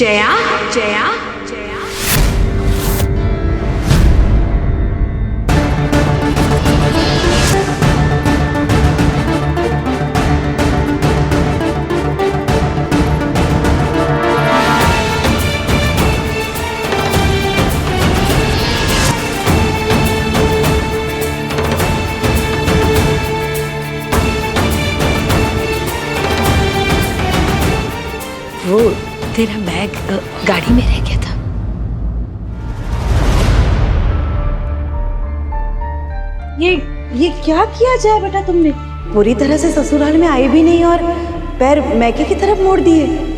जया जया जया। वो तेरा बैग गाड़ी में रह गया था। ये क्या किया जाए बेटा तुमने? पूरी तरह से ससुराल में आए भी नहीं और पैर मैके की तरफ मोड़ दिए।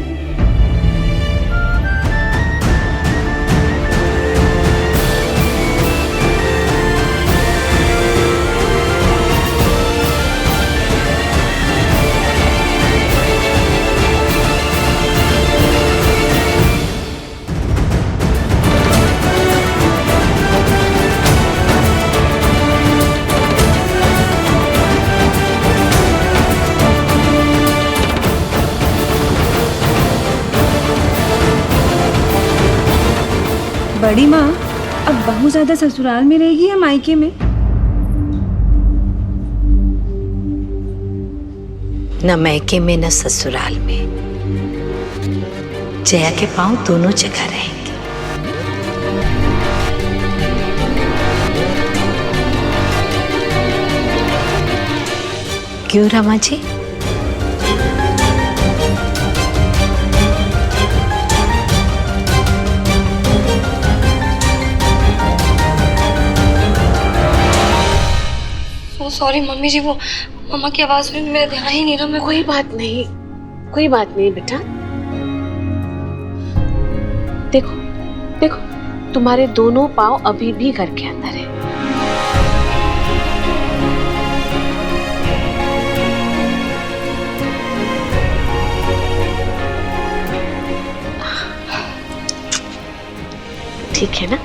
बड़ी माँ, अब बहू ज्यादा ससुराल में रहेगी या मायके में? न मायके में न ससुराल में, जया के पांव दोनों जगह रहेंगे। क्यों रमा जी? सॉरी मम्मी जी, वो मम्मा की आवाज में मेरा ध्यान ही नहीं रहा। मैं कोई बात नहीं बेटा। देखो देखो, तुम्हारे दोनों पाँव अभी भी घर के अंदर है। ठीक है ना?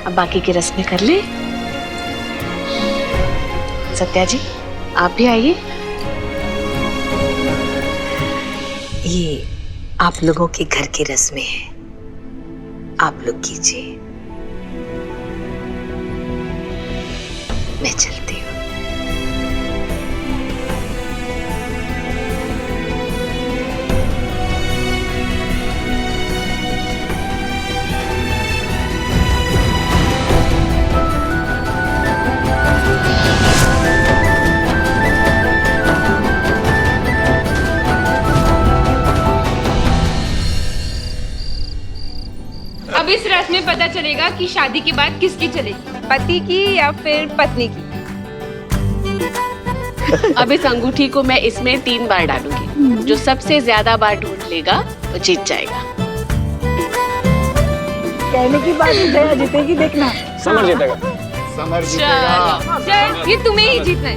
अब बाकी की रस्में कर ले। सत्या जी, आप भी आइए। ये आप लोगों के घर की रस्में हैं, आप लोग कीजिए, मैं चलती हूँ। अब इस रस्म में पता चलेगा कि शादी के बाद किसकी चलेगी, पति की या फिर पत्नी की। अब इस अंगूठी को मैं इसमें 3 बार डालूंगी। जो सबसे ज्यादा बार ढूंढ लेगा वो जीत जाएगा। कहने की बात है, जया जीतेगी, देखना। समर जीतेगा। समर जीतेगा। ये तुम्हें ही जीतना है।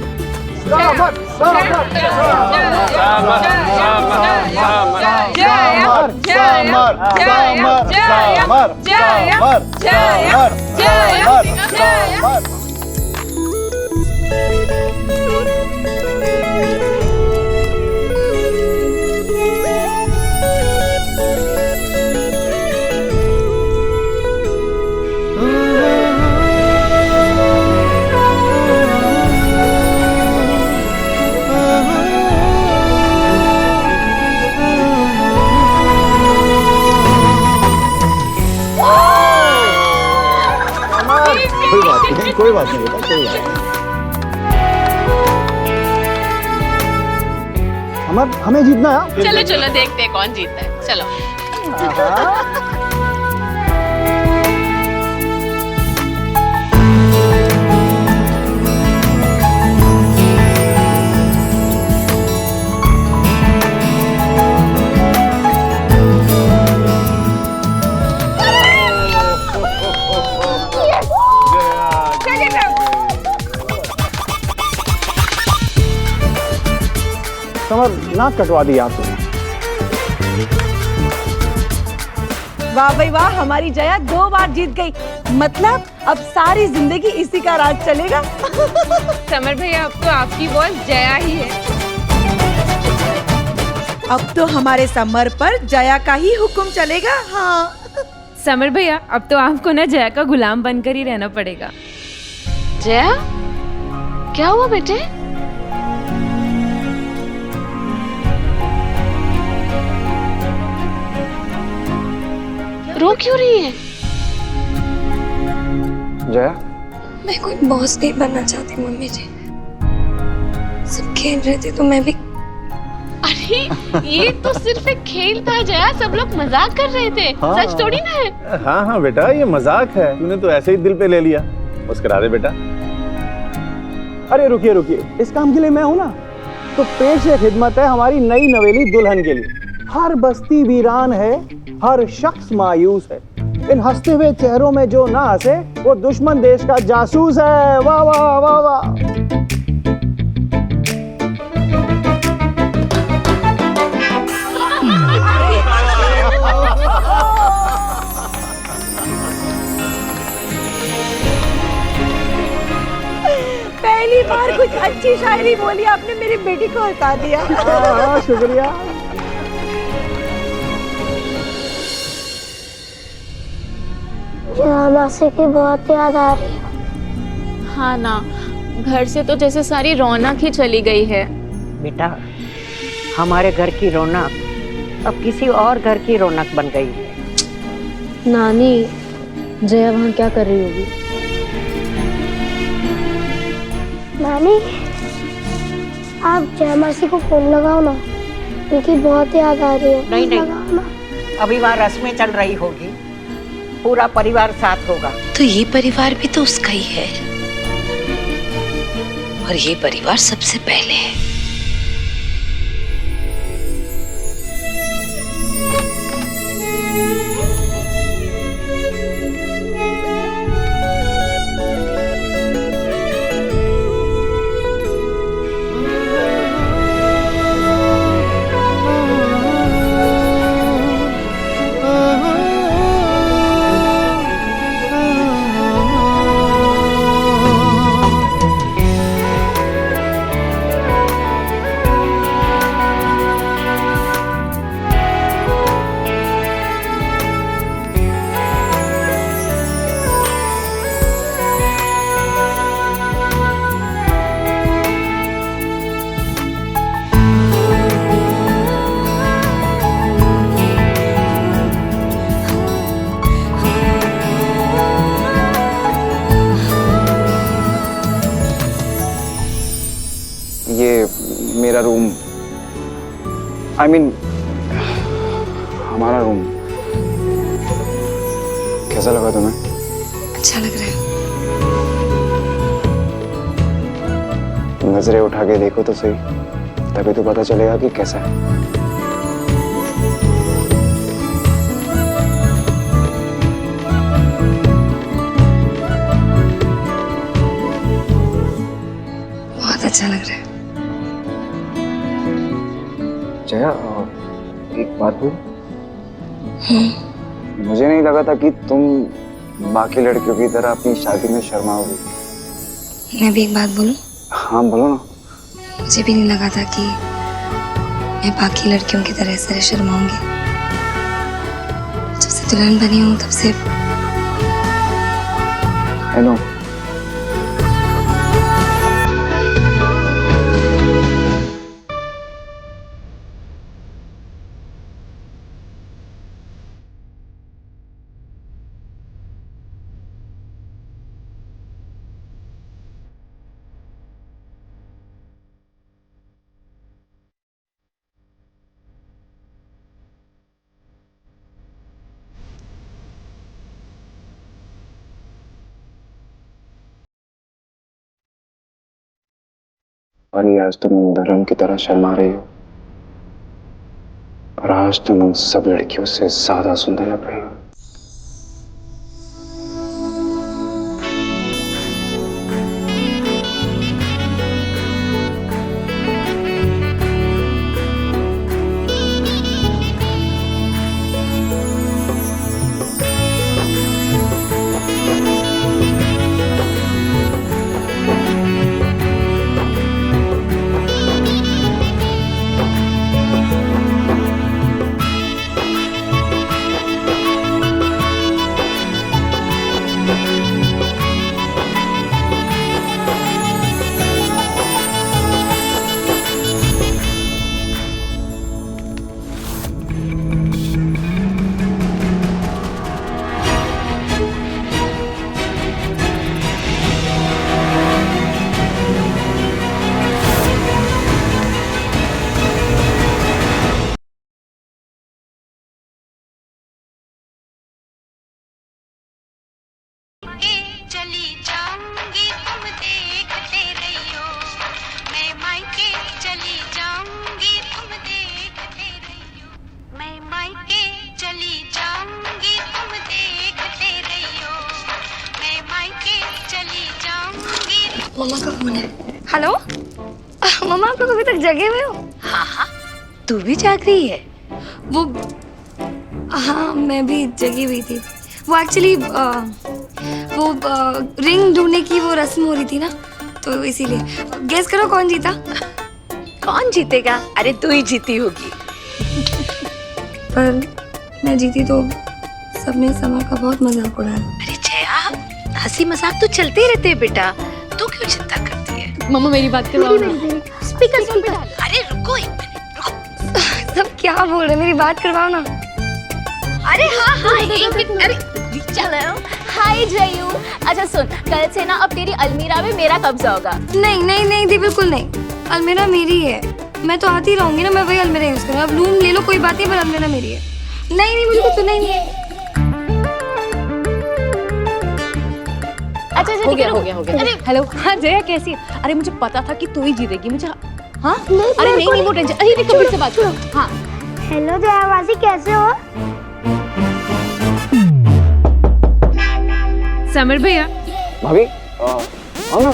कोई बात नहीं बेटा, कोई बात नहीं। हमें जीतना है। चलो चलो देखते हैं कौन जीतता है। चलो। समर, नाक कटवा दी आपने। वाह भाई वाह, हमारी जया 2 बार जीत गई। मतलब अब सारी जिंदगी इसी का राज चलेगा। समर भैया, अब तो आपकी बॉस जया ही है। अब तो हमारे समर पर जया का ही हुक्म चलेगा। हाँ समर भैया, अब तो आपको ना जया का गुलाम बनकर ही रहना पड़ेगा। जया, क्या हुआ बेटे? रो क्यों रही है? जया, मैं कोई बॉस नहीं बनना चाहती मम्मी जी। सब खेल रहे थे तो मैं भी। अरे ये तो सिर्फ एक खेल था जया, सब लोग मजाक कर रहे थे। हाँ। सच थोड़ी ना है। हाँ हाँ बेटा, ये मजाक है, तूने तो ऐसे ही दिल पे ले लिया। बस करा दे बेटा। अरे रुकिए रुकिए, इस काम के लिए मैं हूं ना। तो पेश ये खिदमत है हमारी नई नवेली दुल्हन के लिए। हर बस्ती वीरान है, हर शख्स मायूस है। इन हंसते हुए चेहरों में जो ना हंसे वो दुश्मन देश का जासूस है। वाह वाह वाह वाह। पहली बार कुछ अच्छी शायरी बोली आपने, मेरी बेटी को हंसा दिया। हाँ, शुक्रिया। मासी की बहुत याद आ रही है। हाँ ना, घर से तो जैसे सारी रौनक ही चली गई है। बेटा, हमारे घर की रौनक अब किसी और घर की रौनक बन गई है। नानी, जया वहाँ क्या कर रही होगी? नानी, आप जया मासी को फोन लगाओ ना, उनकी बहुत याद आ रही है। नहीं लगाओ ना। अभी वहाँ रस्में चल रही होगी, पूरा परिवार साथ होगा। तो ये परिवार भी तो उसका ही है, और ये परिवार सबसे पहले है। ये मेरा रूम, I mean, हमारा रूम। कैसा लगा तुम्हें? अच्छा लग रहा है। नजरें उठा के देखो तो सही, तभी तो पता चलेगा कि कैसा है। बहुत अच्छा लग रहा है। जया, एक बात बोल। मुझे नहीं लगा था कि तुम बाकी लड़कियों की तरह अपनी शादी में शर्माओगी। मैं भी एक बात बोलूं? हाँ बोलो ना। मुझे भी नहीं लगा था कि मैं बाकी लड़कियों की तरह इस तरह शर्माऊंगी। जब से दुल्हन बनी हूँ तब से। I know। और ये आज तुम दुल्हन की तरह शर्मा रही हो, और आज तुम उन सब लड़कियों से ज्यादा सुंदर लग रही हो। मम्मा का फोन है। हेलो मम्मा, आप लोग अभी तक जगे हुए हो? हाँ हाँ, तू भी जाग रही है? वो हाँ, मैं भी जगी हुई थी। वो एक्चुअली वो रिंग ढूंढने की वो रस्म हो रही थी ना, तो इसीलिए। गेस करो कौन जीता? कौन जीतेगा? अरे तू ही जीती होगी। पर मैं जीती तो सबने समय का बहुत मजाक उड़ाया। अरे जया, हंसी मजाक तो चलते रहते हैं बेटा, तू क्यों चिंता करती है? मम्मा मेरी बात करवाओ ना। स्पीकर। अरे रुको एक मिनट, रुको। सब क्या बोल रहे, मेरी बात करवाओ ना। अरे हाँ हाँ, एक मिनट। अरे चलो। हाय जयू, अच्छा सुन, कल से ना अब तेरी अलमीरा में मेरा कब्जा होगा। नहीं नहीं नहीं दी, बिल्कुल नहीं। अलमीरा मेरी है, मैं तो आती रहूंगी ना, मैं वही अलमीरा यूज करूँ। अब रूम ले लो कोई बात नहीं, पर अलमीरा मेरी है। नहीं नहीं बिल्कुल तो नहीं। अच्छा हो गया। अरे हेलो, हाँ जया कैसी है? अरे मुझे पता था कि तू ही जीतेगी, मुझे। हाँ अरे नहीं वो टेंशन। अरे नहीं, कबीर से बात करो। हाँ हेलो जया मासी, कैसे हो? समर भैया, भाभी आओ ना।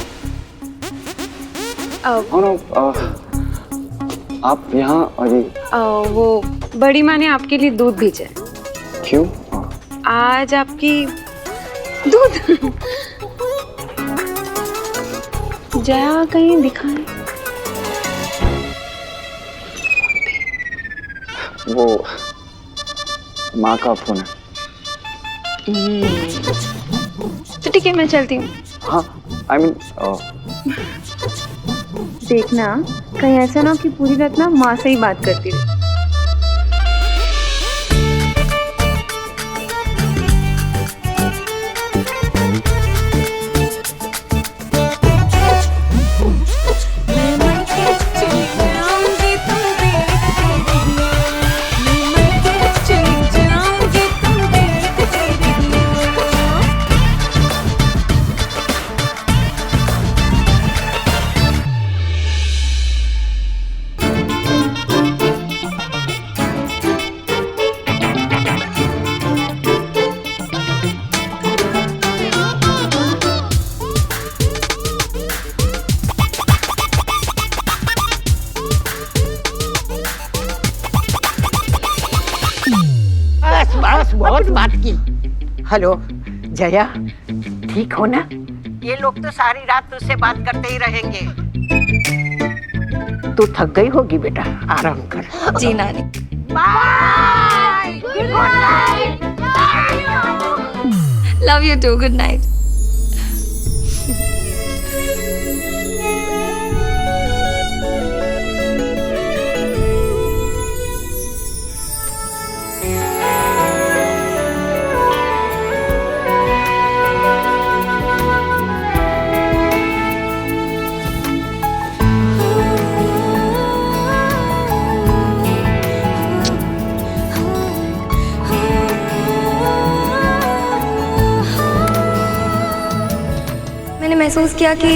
आप यहाँ अभी? वो बड़ी माँ ने आपके लिए दूध भेजा है। क्यों? आज आपकी दूध जया कहीं दिखाएं। वो माँ का फोन है। तो ठीक है, मैं चलती हूँ। हाँ आई मीन देखना कहीं ऐसा ना कि पूरी रात ना माँ से ही बात करती रहे। बस बहुत बात की। हेलो जया, ठीक हो ना? ये लोग तो सारी रात तुझसे बात करते ही रहेंगे। तू थक गई होगी बेटा, आराम कर। जी नानी। Bye, good night. Love you too, good night. मैंने महसूस किया कि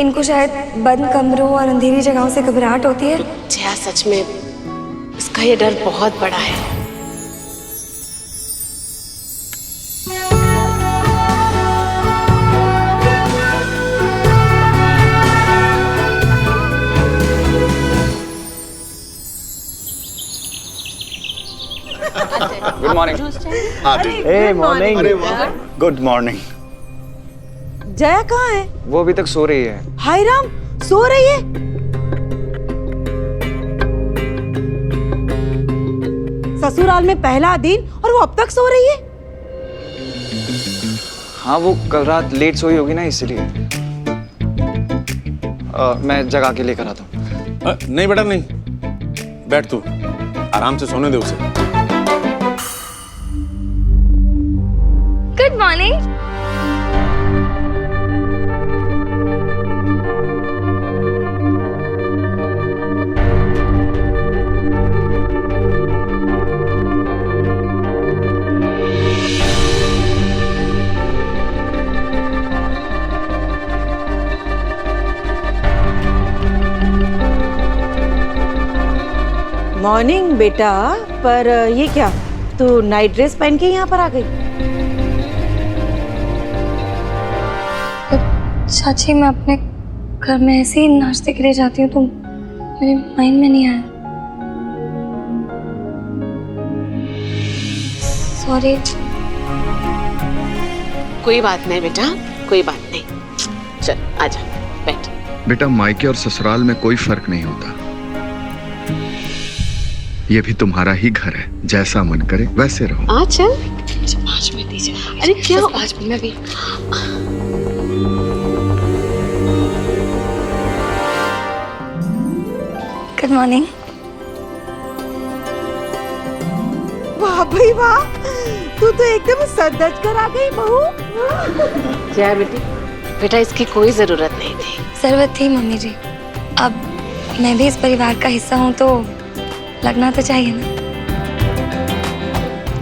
इनको शायद बंद कमरों और अंधेरी जगहों से घबराहट होती है। जया सच में इसका ये डर बहुत बड़ा है। Good morning. ए मॉर्निंग। Good morning. जया कहाँ है? वो अभी तक सो रही है। हाय राम, सो रही है? ससुराल में पहला दिन और वो अब तक सो रही है? हाँ वो कल रात लेट सोई होगी ना, इसलिए। मैं जगा के लेकर आता हूँ। नहीं बेटा नहीं, बैठ तू, आराम से सोने दे उसे। Good morning. मॉर्निंग बेटा, पर ये क्या, तू नाइट ड्रेस पहन के यहाँ पर आ गई? चाची मैं अपने घर में ऐसे ही नाश्ते के लिए जाती हूँ तो मेरे माइंड में नहीं आया। सॉरी। कोई बात नहीं बेटा, कोई बात नहीं। चल आजा, बैठ। बेटा, मायके और ससुराल में कोई फर्क नहीं होता। ये भी तुम्हारा ही घर है, जैसा मन करे वैसे रहो। आ चल। 5 मिनट दीजिए। अरे क्या? 5 मिनट में भी। Good morning. वाह भाई वाह, तू तो एकदम सदज कर आ गई बहू। क्या है बेटी? बेटा इसकी कोई जरूरत नहीं थी। जरूरत थी मम्मी जी। अब मैं भी इस परिवार का हिस्सा हूँ तो लगना तो चाहिए ना।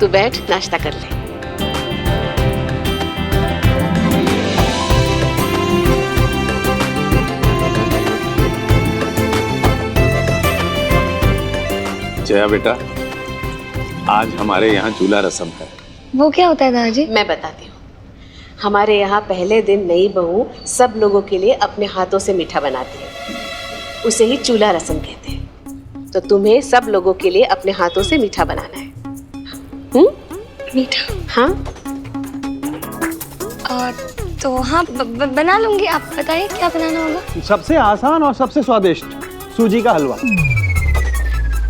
तू बैठ, नाश्ता कर ले। जया बेटा, आज हमारे यहाँ चूल्हा रस्म है। वो क्या होता है दादाजी? मैं बताती हूँ। हमारे यहाँ पहले दिन नई बहू सब लोगों के लिए अपने हाथों से मीठा बनाती है, उसे ही चूल्हा रस्म कहते हैं। तो तुम्हें सब लोगों के लिए अपने हाथों से मीठा बनाना है। मीठा? हाँ। तो हाँ बना लूंगी। आप बताइए क्या बनाना होगा? सबसे आसान और सबसे स्वादिष्ट सूजी का हलवा।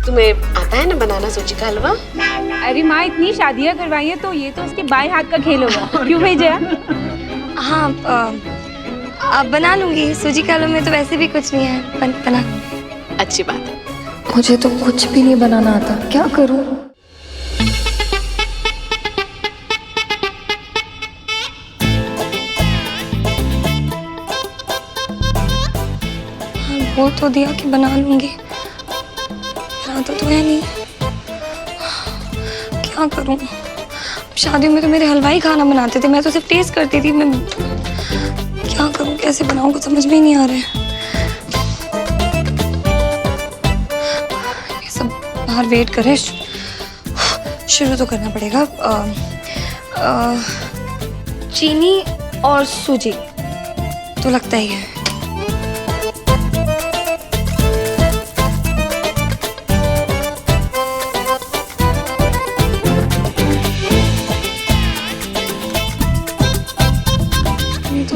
तुम्हें आता है ना बनाना सूजी का हलवा? अरे माँ, इतनी शादियाँ करवाई है तो ये तो उसके बाएं हाथ का खेल होगा। क्यों भाई जया? हाँ अब बना लूंगी। सूजी का हलवा में तो वैसे भी कुछ नहीं है, बना। अच्छी बात है। मुझे तो कुछ भी नहीं बनाना आता, क्या करूँ? हाँ, बोल तो दिया कि बना लूंगी, तो है नहीं। क्या करूं? शादियों में तो मेरे हलवाई खाना बनाते थे, मैं तो सिर्फ टेस्ट करती थी। मैं क्या करूं, कैसे बनाऊं, कुछ समझ में ही नहीं आ रहा है। ये सब बाहर वेट करे, शुरू तो करना पड़ेगा। चीनी और सूजी तो लगता ही है।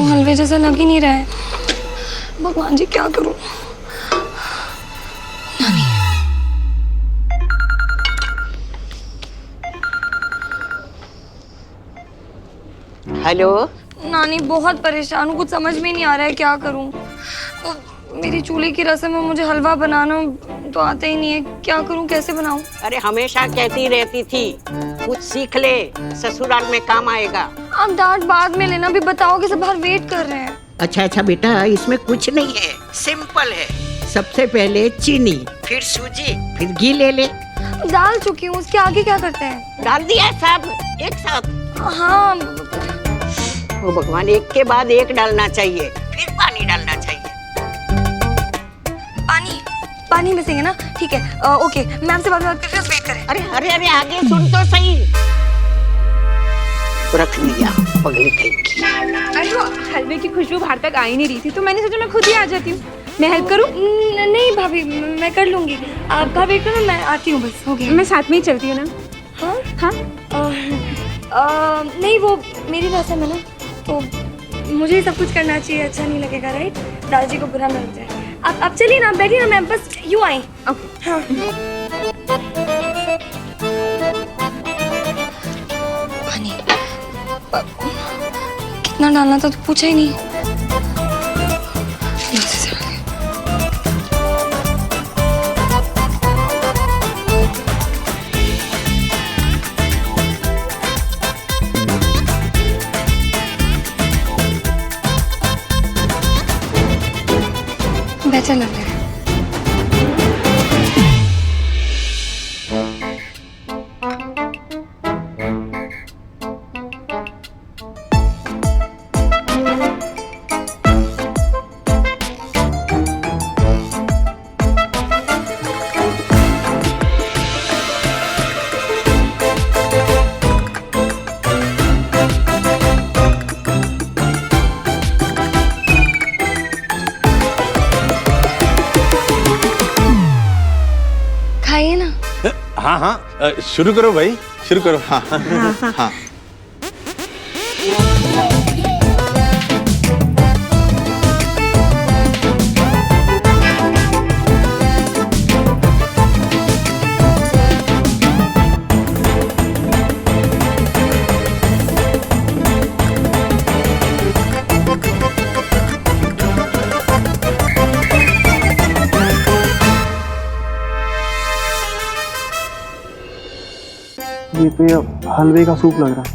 हलवे जैसा लग ही नहीं रहा है। भगवान जी क्या करूं? नानी। हेलो नानी, बहुत परेशान हूँ, कुछ समझ में नहीं आ रहा है क्या करूं। मेरी चूल्हे की रस्म में मुझे हलवा बनाना तो आता ही नहीं है। क्या करूं, कैसे बनाऊं? अरे हमेशा कहती रहती थी कुछ सीख ले, ससुराल में काम आएगा। आप डांट बाद में लेना, भी बताओ कि सब बाहर वेट कर रहे हैं। अच्छा बेटा, इसमें कुछ नहीं है, सिंपल है। सबसे पहले चीनी, फिर सूजी, फिर घी ले ले। डाल चुकी हूँ, उसके आगे क्या करते हैं? डाल दिया सब एक साथ? हाँ। वो भगवान, एक के बाद एक डालना चाहिए, फिर पानी डालना चाहिए। पानी मिसेंगे ना? ठीक है, ओके। मैम से बात करके वेट करें। अरे आगे सुन तो सही। रख लिया पगड़ी की। अरे वो हलवे की खुशबू बाहर तक आ ही नहीं रही थी तो मैंने सोचा मैं खुद ही आ जाती हूँ। मैं हेल्प करूँ? नहीं भाभी, मैं कर लूंगी। आपका वेट करो, मैं आती हूँ, बस हो गया। मैं साथ में ही चलती हूँ ना। हाँ हाँ। नहीं, वो मेरी रस्म है ना, तो मुझे सब कुछ करना चाहिए। अच्छा नहीं लगेगा, राइट? दादाजी को बुरा ना लग जाए। आप चलिए ना, बैठिए ना, मैं बस यूँ आई। ओके। हाँ। पानी कितना डालना था तो पूछा ही नहीं। बेहतर लग रहा है। हाँ हाँ, शुरू करो भाई, शुरू करो। हाँ हाँ। ये तो ये हलवे का सूप लग रहा है,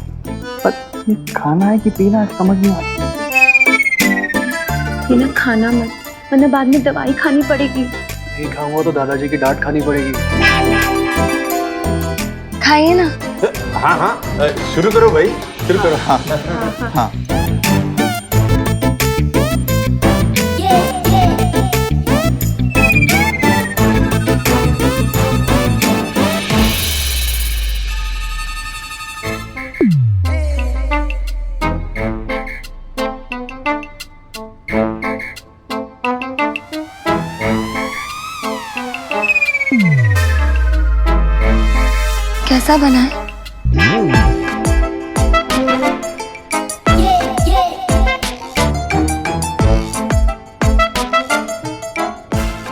पर ये खाना है कि पीना है समझ नहीं आ रहा। ये ना खाना मत, वरना बाद में दवाई खानी पड़ेगी। नहीं खाऊंगा तो दादाजी की डांट खानी पड़ेगी। खाइए ना। हाँ हाँ, शुरू करो भाई, शुरू करो। हाँ हाँ। कैसा बना है?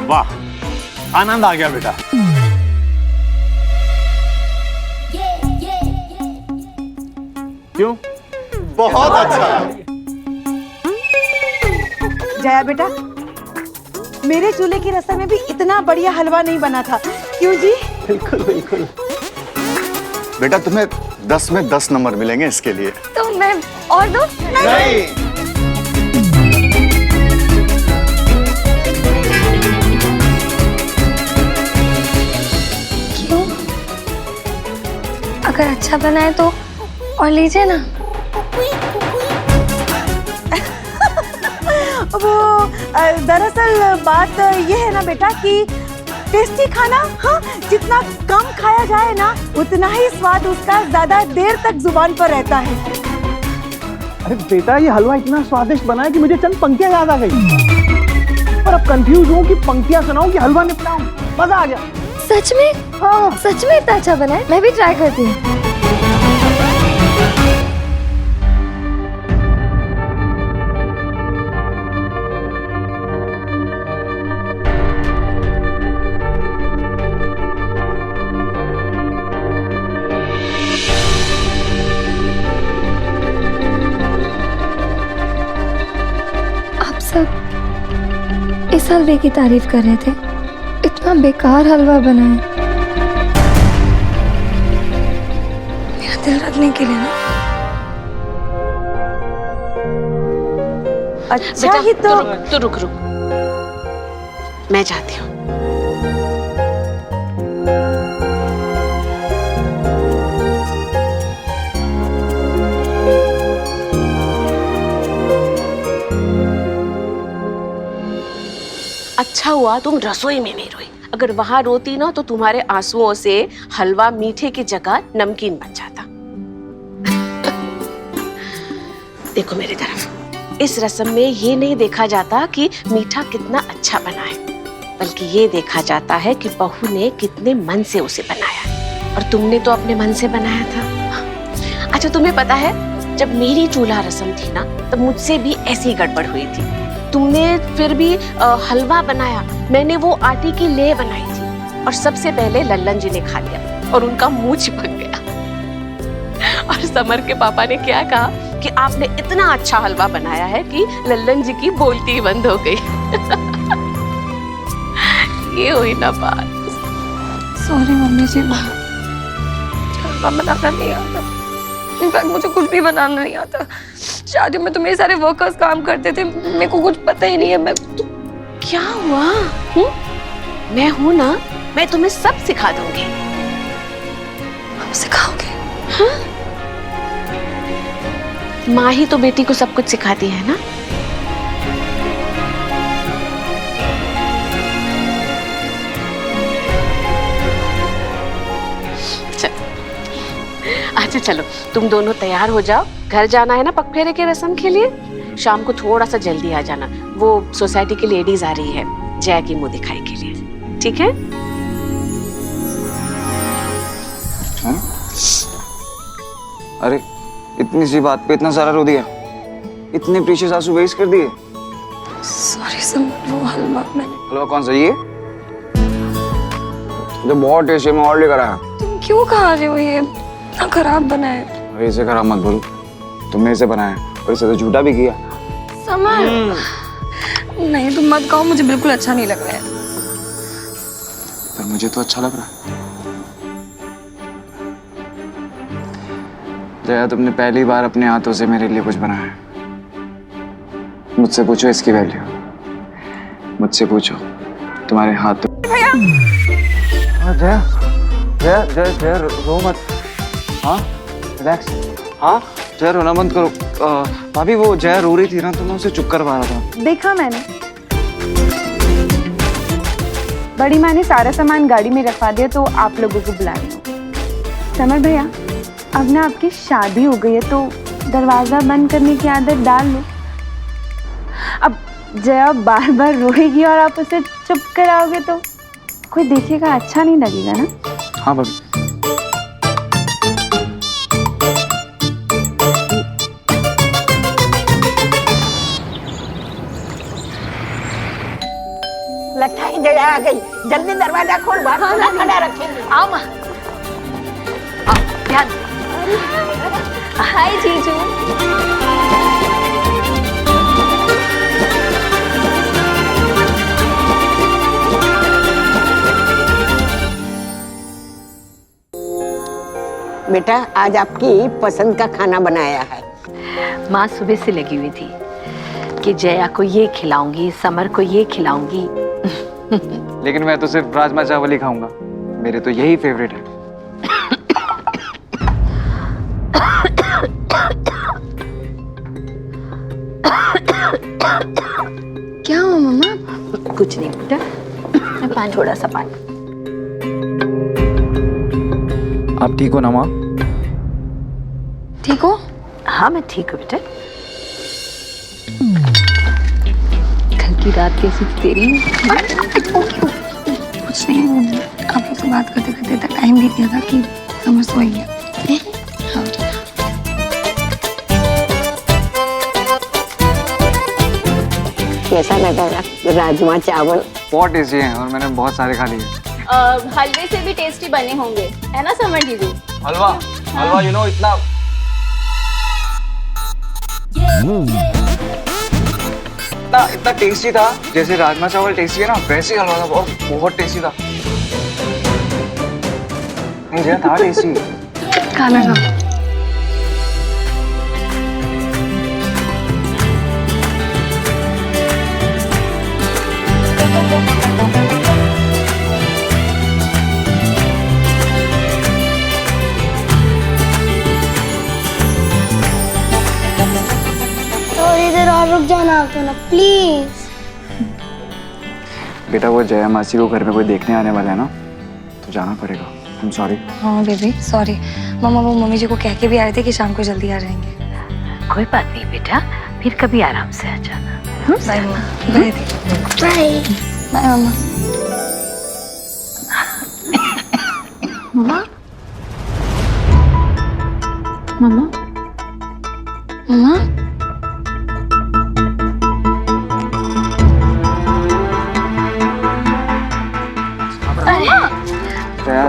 वाह, आनंद आ गया बेटा। क्यों? बहुत अच्छा। जया बेटा, मेरे चूल्हे की रसम में भी इतना बढ़िया हलवा नहीं बना था, क्यों जी? बिल्कुल बिल्कुल। बेटा तुम्हें 10 में 10 नंबर मिलेंगे इसके लिए। तो मैं और दो? नहीं। क्यों? अगर अच्छा बना है तो और लीजिए ना। वो दरअसल बात ये है ना बेटा कि टेस्टी खाना, हाँ, जितना कम खाया जाए ना उतना ही स्वाद उसका ज्यादा देर तक जुबान पर रहता है। अरे बेटा, ये हलवा इतना स्वादिष्ट बना है कि मुझे चंद पंक्तियां याद आ गई, पर अब कंफ्यूज हूँ कि पंक्तियां सुनाऊं कि हलवा निपटाऊं। मजा आ गया। सच में? हाँ, सच में इतना अच्छा बना है। मैं भी ट्राई करती हूँ। इस हलवे की तारीफ कर रहे थे, इतना बेकार हलवा बना है। मेरा दिल रखने के लिए ना। अच्छा ही तो रुक। मैं जाती हूँ। अच्छा हुआ तुम रसोई में नहीं रोई। अगर वहां रोती ना तो तुम्हारे आंसुओं से हलवा मीठे की जगह नमकीन बन जाता। देखो मेरी तरफ, इस रस्म में ये नहीं देखा जाता कि मीठा कितना अच्छा बना है, बल्कि ये देखा जाता है कि बहू ने कितने मन से उसे बनाया, और तुमने तो अपने मन से बनाया था। अच्छा तुम्हें पता है, जब मेरी चूल्हा रस्म थी ना तब मुझसे भी ऐसी गड़बड़ हुई थी। तुमने फिर भी हलवा बनाया, मैंने वो आटे की लेय बनाई थी, और सबसे पहले लल्लन जी ने खा लिया और उनका मुंह चिपक गया। और समर के पापा ने क्या कहा कि आपने इतना अच्छा हलवा बनाया है कि लल्लन जी की बोलती ही बंद हो गई। ये हुई ना बात। सॉरी मम्मी जी, हलवा बनाना नहीं आता। इनफैक्ट मुझे कुछ भी बनाना नहीं आता। शादी में तो मेरे सारे वर्कर्स काम करते थे, मेरे को कुछ पता ही नहीं है। मैं तो क्या हुआ? मैं हूं ना, मैं तुम्हें सब सिखा दूंगी। आप सिखाओगे? हाँ, माँ ही तो बेटी को सब कुछ सिखाती है ना। अच्छा चलो, तुम दोनों तैयार हो जाओ, घर जाना है ना पगफेरे के रस्म के लिए। शाम को थोड़ा सा जल्दी आ जाना, वो सोसाइटी की लेडीज आ रही है जया की मुंह दिखाई के लिए, ठीक है? है? अरे इतनी सी बात पे इतना सारा रो दिया, इतने प्रीशियस आंसू वेस्ट कर दिए। सॉरी समर, वो हलवा मैंने। हलवा कौन सा? ये जो बहुत टेस्टी, मैं और लेकर आया। तुम क्यों खा रहे हो? ये इतना खराब बना है। अरे इसे खराब मत बोलो, तुमने इसे बनाया और इसे तो झूठा भी किया। समर नहीं, तुम मत खाओ, मुझे बिल्कुल अच्छा नहीं लग रहा है। पर मुझे तो अच्छा लग रहा है। जया, तुमने पहली बार अपने हाथों से मेरे लिए कुछ बनाया। मुझसे पूछो इसकी वैल्यू, मुझसे पूछो। तुम्हारे हाथ भैया। जया जया जया जया रो मत। हाँ रिलैक्स। हाँ जया रोना बंद करो। भाभी वो जया रो रही थी ना, तो मैं उसे चुप करवा रहा था। देखा मैंने, बड़ी माँ ने सारा सामान गाड़ी में रखवा दिया तो आप लोगों को बुला रही हूँ। समर भैया, अब ना आपकी शादी हो गई है तो दरवाजा बंद करने की आदत डाल लो। अब जया बार बार रोएगी और आप उसे चुप कराओगे तो कोई देखेगा, अच्छा नहीं लगेगा ना। हाँ भाभी। लगता है जया आ गई, जल्दी दरवाजा खोल, बाहर खाना खड़ा रखेंगे। आओ माँ, आओ ध्यान। हाय जीजू। बेटा, आज आपकी पसंद का खाना बनाया है। माँ सुबह से लगी हुई थी कि जया को ये खिलाऊंगी, समर को ये खिलाऊंगी। लेकिन मैं तो सिर्फ राजमा चावल ही खाऊंगा, मेरे तो यही फेवरेट है। क्या हुआ मम्मा? कुछ नहीं बेटा, पानी, थोड़ा सा पानी। आप ठीक हो ना माँ? ठीक हो? हाँ मैं ठीक हूँ बेटा। कल की रात कैसी थी तेरी? कुछ नहीं, आप लोग से बात करते करते तक टाइम बीत गया था कि समर सो गया। हाँ। कैसा लगा राजमा चावल? बहुत टेस्टी है और मैंने बहुत सारे खा लिए। हलवे से भी टेस्टी बने होंगे, है ना समर जीजू? हलवा हलवा यू नो इतना इतना टेस्टी था, जैसे राजमा चावल टेस्टी है ना, वैसे ही हलवा था, बहुत टेस्टी था। नहीं था टेस्टी। खाना खाओ। थोड़ी देर और रुक जाना आप ना प्लीज। बेटा, वो जया मासी को घर में कोई देखने आने वाला है ना, तो जाना पड़ेगा। I'm sorry। हाँ बेबी सॉरी। मामा वो मम्मी जी को कह के भी आए थे कि शाम को जल्दी आ जाएंगे। कोई बात नहीं बेटा, फिर कभी आराम से आ जाना। बाय मम्मा। बाय बाय बाय मम्मा। मम्मा मम्मा मम्मा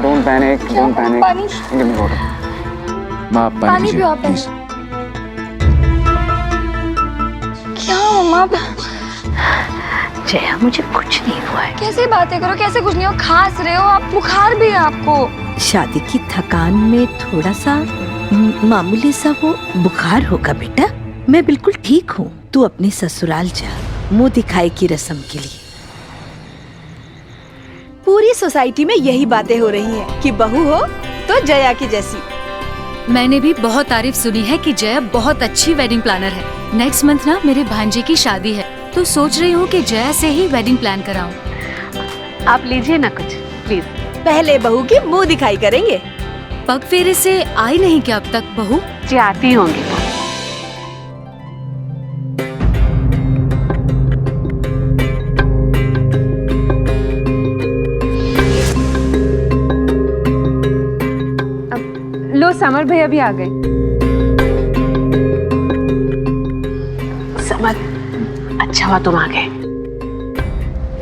Don't panic, don't panic. पानी Give me water. माँ पानी पियो आप। क्या मम्मा? जया मुझे कुछ नहीं हुआ है। कैसे बातें करो, कैसे कुछ नहीं हो? खांस रहे हो आप, बुखार भी है आपको। शादी की थकान में थोड़ा सा मामूली सा वो बुखार होगा बेटा। मैं बिल्कुल ठीक हूँ। तू अपने ससुराल जा, मुंह दिखाई की रस्म के लिए। पूरी सोसाइटी में यही बातें हो रही हैं कि बहू हो तो जया की जैसी। मैंने भी बहुत तारीफ सुनी है कि जया बहुत अच्छी वेडिंग प्लानर है। नेक्स्ट मंथ ना मेरे भांजे की शादी है, तो सोच रही हूँ कि जया से ही वेडिंग प्लान कराऊं। आप लीजिए ना कुछ प्लीज। पहले बहू की मुंह दिखाई करेंगे। पग फेरे से आई नहीं क्या अब तक बहू? जी आती होंगी। समर भैया भी आ गए। समर, अच्छा हुआ तुम आ गए।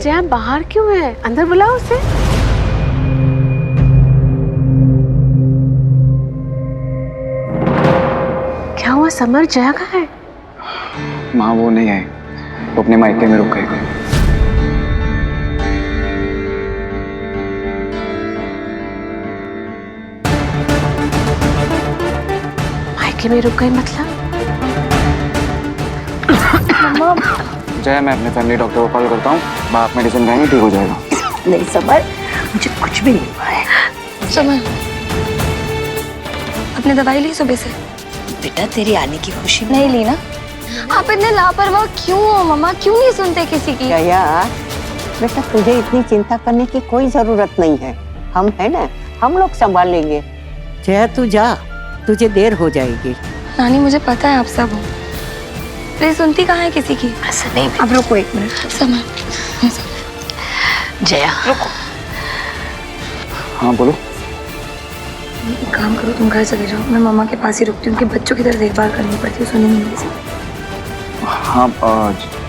जया बाहर क्यों है? अंदर बुलाओ उसे। क्या हुआ समर, जया कहाँ है? माँ वो नहीं है, वो अपने मायके में रुक गए। मायके में रुक गए मतलब? जया, मैं अपने फैमिली डॉक्टर को कॉल करता हूँ, आप मेडिसिन खाएंगे ठीक हो जाएगा। नहीं समर, मुझे कुछ भी नहीं हुआ है। समर, आपने दवाई ली सुबह से? बेटा तेरी आने की खुशी नहीं ली ना? आप इतने लापरवाह क्यों हो मम्मा? क्यों नहीं सुनते किसी की? जया, बेटा तुझे इतनी चिंता करने की कोई जरूरत नहीं है। हम है ना, हम लोग संभाल लेंगे। जया तू जा, तुझे देर हो जाएगी। नानी मुझे पता है आप सब हो, प्लीज सुनती कहाँ है किसी की? ऐसा नहीं। अब रुको एक मिनट। समर, जया रुको। हाँ बोलो। एक काम करो, तुम घर चले जाओ, मैं मम्मा के पास ही रुकती हूँ। उनके बच्चों की तरह देखभाल करनी पड़ती है, सुनेंगी नहीं किसी। हाँ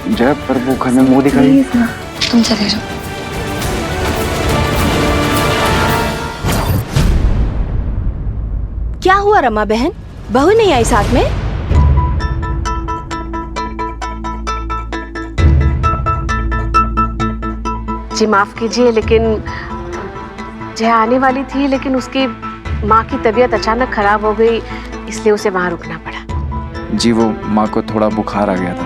जय, पर वो घर में मुंह दिखाई। प्लीज ना, तुम चले जाओ। क्या हुआ रमा बहन, बहू नहीं आई साथ में? जी माफ कीजिए, लेकिन जया आने वाली थी, लेकिन उसकी माँ की तबीयत अचानक खराब हो गई, इसलिए उसे वहां रुकना पड़ा। जी वो माँ को थोड़ा बुखार आ गया था।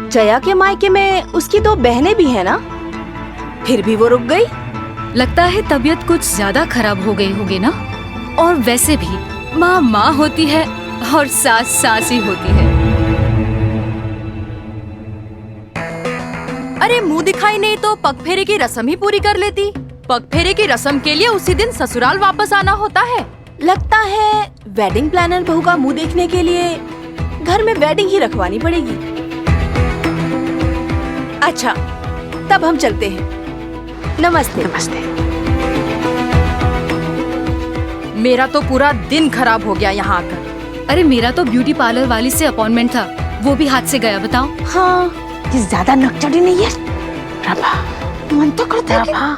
जया के मायके में उसकी दो बहनें भी हैं ना, फिर भी वो रुक गई। लगता है तबीयत कुछ ज्यादा खराब हो गई होगी ना। और वैसे भी माँ माँ होती है और सास सास ही होती है। अरे मुंह दिखाई नहीं तो पगफेरे की रस्म ही पूरी कर लेती। पगफेरे की रस्म के लिए उसी दिन ससुराल वापस आना होता है। लगता है वेडिंग प्लानर बहू का मुंह देखने के लिए घर में वेडिंग ही रखवानी पड़ेगी। अच्छा, तब हम चलते हैं। नमस्ते। नमस्ते। मेरा तो पूरा दिन खराब हो गया यहाँ आकर। अरे मेरा तो ब्यूटी पार्लर वाली से अपॉइंटमेंट था, वो भी हाथ से गया। बताओ। हाँ, ये ज्यादा नकचड़ी नहीं है। प्रभा, मन तो करता है प्रभा।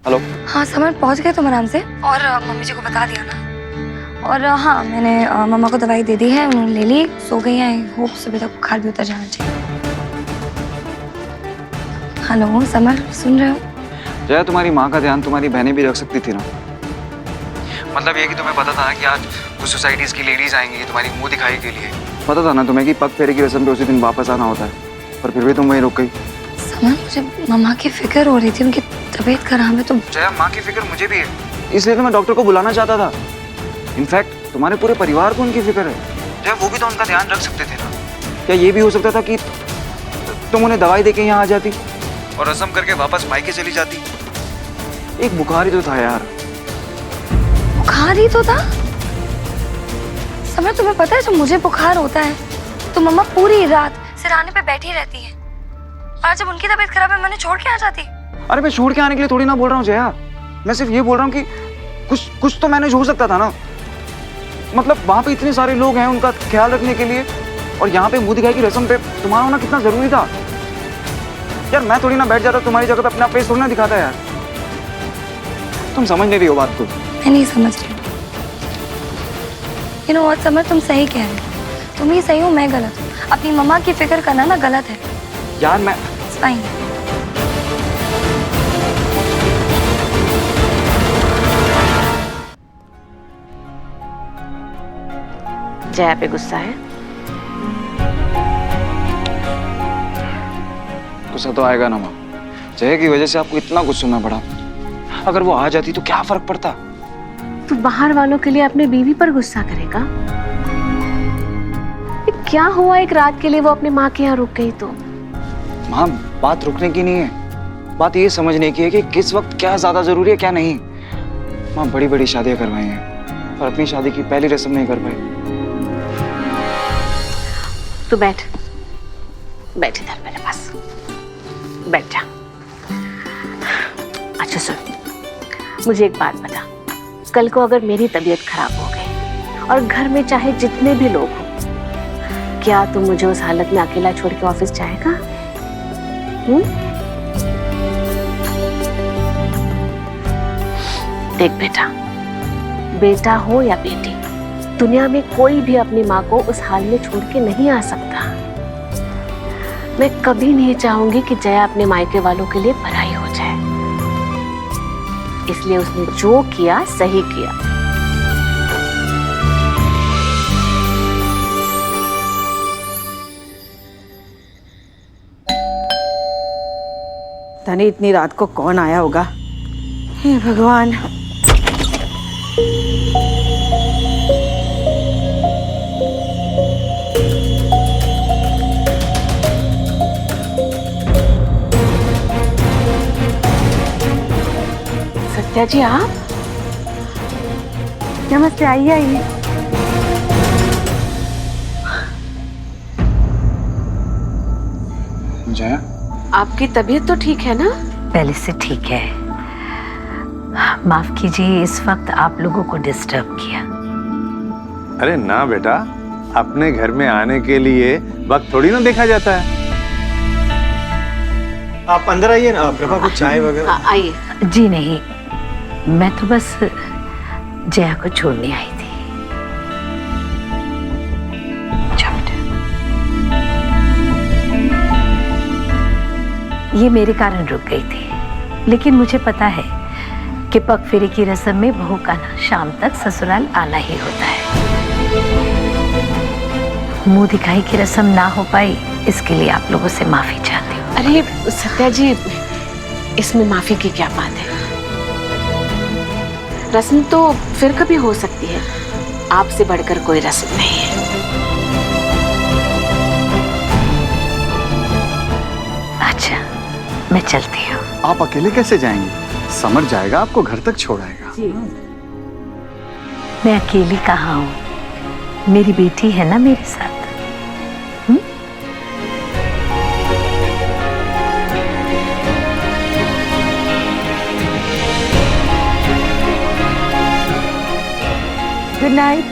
हेलो। हाँ समर, पहुँच गए तुम आराम से? और मम्मी जी को बता दिया ना? और हाँ, मैंने मम्मा को दवाई दे दी है, उन्होंने ले ली, सो गई हैं। आई होप सुबह तक बुखार भी उतर जाना चाहिए। हेलो समर, सुन रहे हो? जया, तुम्हारी माँ का ध्यान तुम्हारी बहनें भी रख सकती थी ना। मतलब ये कि तुम्हें पता था ना कि आज कुछ सोसाइटीज की लेडीज आएंगी तुम्हारी मुंह दिखाई के लिए। पता था ना तुम्हें कि पग फेरे की रस्म पे उसी दिन वापस आना होता है, पर फिर भी तुम वहीं रुक गई। समर, मुझे मम्मा की फिक्र हो रही थी, उनकी तबीयत खराब है। तो जया, माँ की फिक्र मुझे भी है, इसलिए तो मैं डॉक्टर को बुलाना चाहता था। इनफैक्ट तुम्हारे पूरे परिवार को उनकी फिक्र है। जया, वो भी तो उनका ध्यान रख सकते थे ना। क्या ये भी हो सकता था कि तुम उन्हें दवाई देके यहाँ आ जाती और रस्म करके वापस मायके चली जाती? एक बुखार ही तो था यार। बुखार ही तो था? समर, तुम्हें पता है जब मुझे बुखार होता है तो मम्मा पूरी रात सिरहाने पे बैठी रहती है, और जब उनकी तबीयत खराब है मैंने छोड़ के आ जाती। अरे मैं छोड़ के आने के लिए थोड़ी ना बोल रहा हूँ जया, मैं सिर्फ ये बोल रहा हूँ कि कुछ तो मैनेज हो सकता था ना। मतलब वहाँ पे इतने सारे लोग हैं उनका ख्याल रखने के लिए, और यहाँ पे मुंह दिखाई की रस्म पे तुम्हारा होना कितना जरूरी था यार। मैं थोड़ी ना बैठ जाता तुम्हारी जगह पे, अपना फेस थोड़ी ना दिखाता यार। तुम समझ नहीं रही हो बात को। मैं नहीं समझ रही। यू नो व्हाट समर, तुम सही कह रहे हो। तुम ही सही हो, मैं गलत हूँ। अपनी मम्मा की फिक्र करना ना गलत है यार। मैं फाइन। जया पे गुस्सा है? गुस्सा तो आएगा ना माँ, जया की वजह से आपको इतना कुछ सुनना पड़ा। अगर वो आ जाती तो क्या फर्क पड़ता? तू बाहर वालों के लिए अपने बीवी पर गुस्सा करेगा? क्या हुआ एक रात के लिए वो अपने माँ के यहाँ रुक गई तो? माँ, बात रुकने की नहीं है, बात ये समझने की है कि किस वक्त क्या ज्यादा जरूरी है क्या नहीं। माँ बड़ी बड़ी शादियां करवाई हैं, पर अपनी शादी की पहली रस्म नहीं कर पाई। तू बैठ इधर मेरे पास, बैठ जा। अच्छा सुन, मुझे एक बात बता, कल को अगर मेरी तबीयत खराब हो गई और घर में चाहे जितने भी लोग हो, क्या तू मुझे उस हालत में अकेला छोड़ के ऑफिस जाएगा? देख बेटा हो या बेटी, दुनिया में कोई भी अपनी माँ को उस हाल में छोड़ के नहीं आ सकता। मैं कभी नहीं चाहूंगी कि जया अपने मायके वालों के लिए पराई हो जाए, इसलिए उसने जो किया सही किया। तने इतनी रात को कौन आया होगा? हे भगवान। सत्या जी आप? नमस्ते, आइए आइए। जया, आपकी तबीयत तो ठीक है ना? पहले से ठीक है। माफ कीजिए इस वक्त आप लोगों को डिस्टर्ब किया। अरे ना बेटा, अपने घर में आने के लिए वक्त थोड़ी ना देखा जाता है। आप अंदर आइए ना, प्रभा कुछ चाय वगैरह। आइए। जी नहीं, मैं तो बस जया को छोड़ने आई थी। ये मेरे कारण रुक गई थी, लेकिन मुझे पता है कि पग फेरे की रस्म में बहू का ना शाम तक ससुराल आना ही होता है। मुंह दिखाई की रस्म ना हो पाई, इसके लिए आप लोगों से माफी चाहती हूँ। अरे सत्या जी, इसमें माफी की क्या बात है? रस्म तो फिर कभी हो सकती है, आपसे बढ़कर कोई रस्म नहीं है। अच्छा, मैं चलती हूँ। आप अकेले कैसे जाएंगे? समर जाएगा, आपको घर तक छोड़ाएगा। मैं अकेली कहाँ हूँ, मेरी बेटी है ना मेरे साथ। Good night.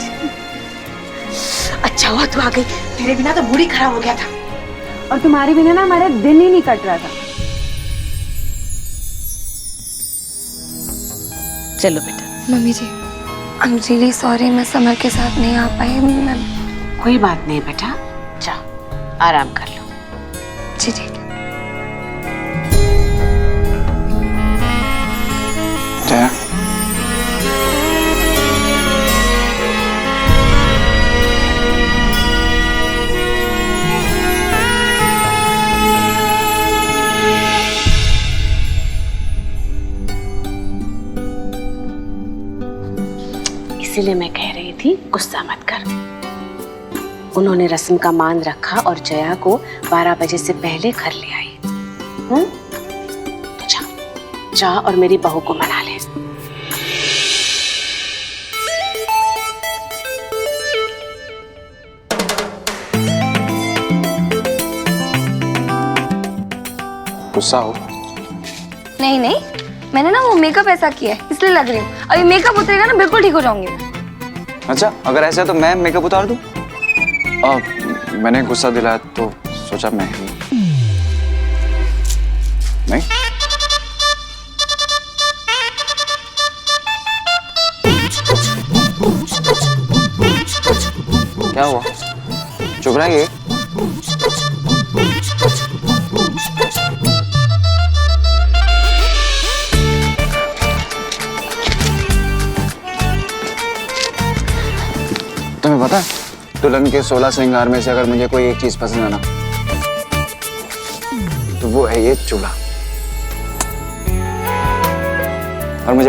अच्छा हुआ तू आ गई, तेरे बिना तो मूड ही खराब हो गया था। और तुम्हारे बिना ना हमारा दिन ही नहीं कट रहा था। चलो बेटा। मम्मी जी, आई एम रियली सॉरी, मैं समर के साथ नहीं आ पाई। मैं कोई बात नहीं बेटा, जाओ आराम कर लो। जी ठीक है। जया, इसीलिए मैं कह रही थी गुस्सा मत कर। उन्होंने रस्म का मान रखा और जया को 12 बजे से पहले घर ले आई। तो जा और मेरी बहू को मना ले। गुस्सा हो? नहीं नहीं, मैंने ना वो मेकअप ऐसा किया है इसलिए लग रही हूँ। अभी मेकअप उतरेगा ना बिल्कुल ठीक हो जाऊंगी मैं। अच्छा, अगर ऐसा है तो मैं मेकअप उतार दूं? मैंने गुस्सा दिलाया तो सोचा मैं ही नहीं। क्या हुआ, चुप रहिए। तुम्हें पता है, दुल्हन के 16 श्रृंगार में से अगर मुझे कोई एक चीज पसंद है ना, तो वो है ये चूल्हा।